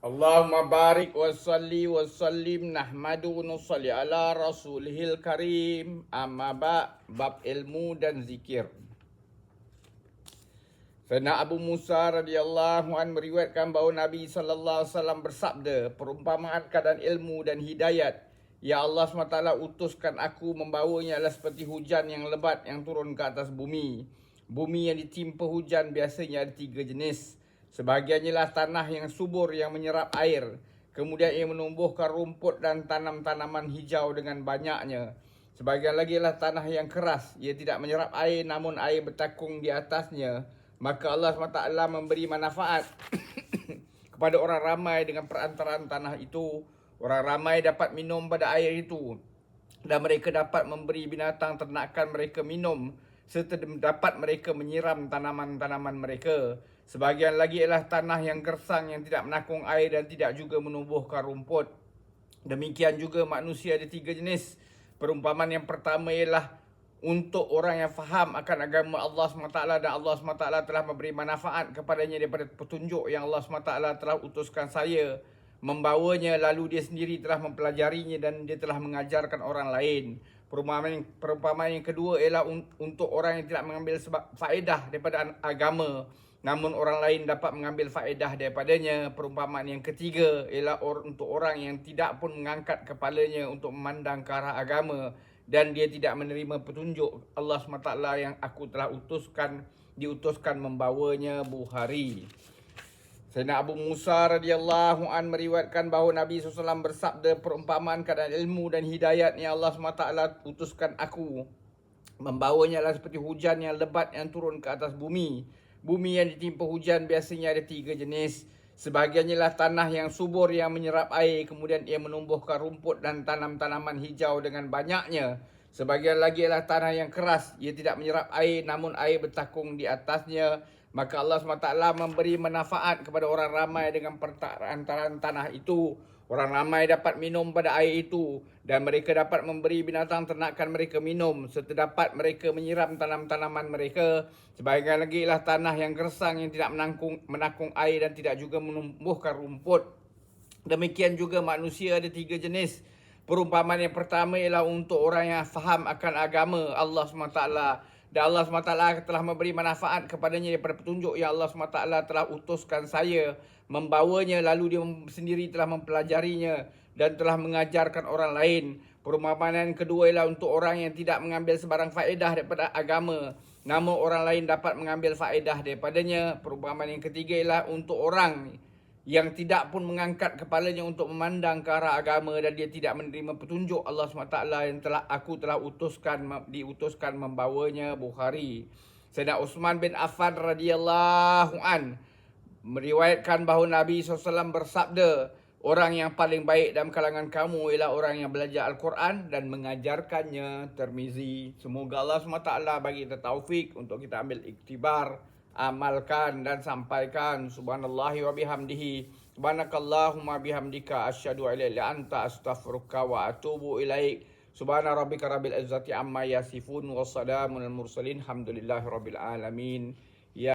Allahumma barik wa salli wa sallim nahmadu wa nusalli ala rasulihil karim. Amma bab ilmu dan zikir. Sayyidina Abu Musa radhiyallahu an meriwayatkan bahawa Nabi sallallahu alaihi wasallam bersabda, perumpamaan keadaan ilmu dan hidayat, ya Allah SWT utuskan aku membawanya adalah seperti hujan yang lebat yang turun ke atas bumi. Bumi yang ditimpa hujan biasanya ada 3 jenis. Sebahagiannya lah tanah yang subur yang menyerap air. Kemudian ia menumbuhkan rumput dan tanam-tanaman hijau dengan banyaknya. Sebahagian lagi lah tanah yang keras. Ia tidak menyerap air namun air bertakung di atasnya. Maka Allah SWT memberi manfaat kepada orang ramai dengan perantaraan tanah itu. Orang ramai dapat minum pada air itu. Dan mereka dapat memberi binatang ternakan mereka minum. Serta dapat mereka menyiram tanaman-tanaman mereka. Sebahagian lagi ialah tanah yang gersang yang tidak menakung air dan tidak juga menumbuhkan rumput. Demikian juga manusia ada 3 jenis. Perumpamaan yang pertama ialah untuk orang yang faham akan agama Allah SWT dan Allah SWT telah memberi manfaat kepadanya daripada petunjuk yang Allah SWT telah utuskan saya membawanya, lalu dia sendiri telah mempelajarinya dan dia telah mengajarkan orang lain. Perumpamaan yang kedua ialah untuk orang yang tidak mengambil faedah daripada agama namun orang lain dapat mengambil faedah daripadanya. Perumpamaan yang ketiga ialah untuk orang yang tidak pun mengangkat kepalanya untuk memandang ke arah agama dan dia tidak menerima petunjuk Allah SWT yang aku telah diutuskan membawanya. Bukhari. Sayyidina Abu Musa radhiyallahu an meriwayatkan bahawa Nabi SAW bersabda, perumpamaan keadaan ilmu dan hidayat yang Allah SWT utuskan aku membawanya adalah seperti hujan yang lebat yang turun ke atas bumi. Bumi yang ditimpa hujan biasanya ada 3 jenis. Sebahagiannya lah tanah yang subur yang menyerap air, kemudian ia menumbuhkan rumput dan tanam-tanaman hijau dengan banyaknya. Sebahagian lagi adalah tanah yang keras, ia tidak menyerap air namun air bertakung di atasnya. Maka Allah SWT memberi manfaat kepada orang ramai dengan perantaraan tanah itu. Orang ramai dapat minum pada air itu dan mereka dapat memberi binatang ternakan mereka minum serta dapat mereka menyiram tanam-tanaman mereka. Sebahagian lagi ialah tanah yang gersang yang tidak menakung air dan tidak juga menumbuhkan rumput. Demikian juga manusia ada 3 jenis. Perumpamaan yang pertama ialah untuk orang yang faham akan agama Allah SWT. Dan Allah SWT telah memberi manfaat kepadanya daripada petunjuk yang Allah SWT telah utuskan saya membawanya, lalu dia sendiri telah mempelajarinya dan telah mengajarkan orang lain. Perumpamaan yang kedua ialah untuk orang yang tidak mengambil sebarang faedah daripada agama namun orang lain dapat mengambil faedah daripadanya. Perumpamaan yang ketiga ialah untuk orang yang tidak pun mengangkat kepalanya untuk memandang ke arah agama dan dia tidak menerima petunjuk Allah SWT yang aku telah diutuskan membawanya. Bukhari. Sayyidina Uthman bin Affan radhiyallahu an meriwayatkan bahawa Nabi SAW bersabda, orang yang paling baik dalam kalangan kamu ialah orang yang belajar Al-Quran dan mengajarkannya. Tirmizi. Semoga Allah SWT bagi kita taufik untuk kita ambil iktibar, amalkan dan sampaikan. Subhanallahi wa bihamdihi, subhanakallahumma bihamdika, asyhadu an la ilaha illa anta, astaghfiruka wa atubu ilaik. Subhana rabbika rabbil izzati amma yasifun wa salamun al mursalin, alhamdulillahi rabbil alamin.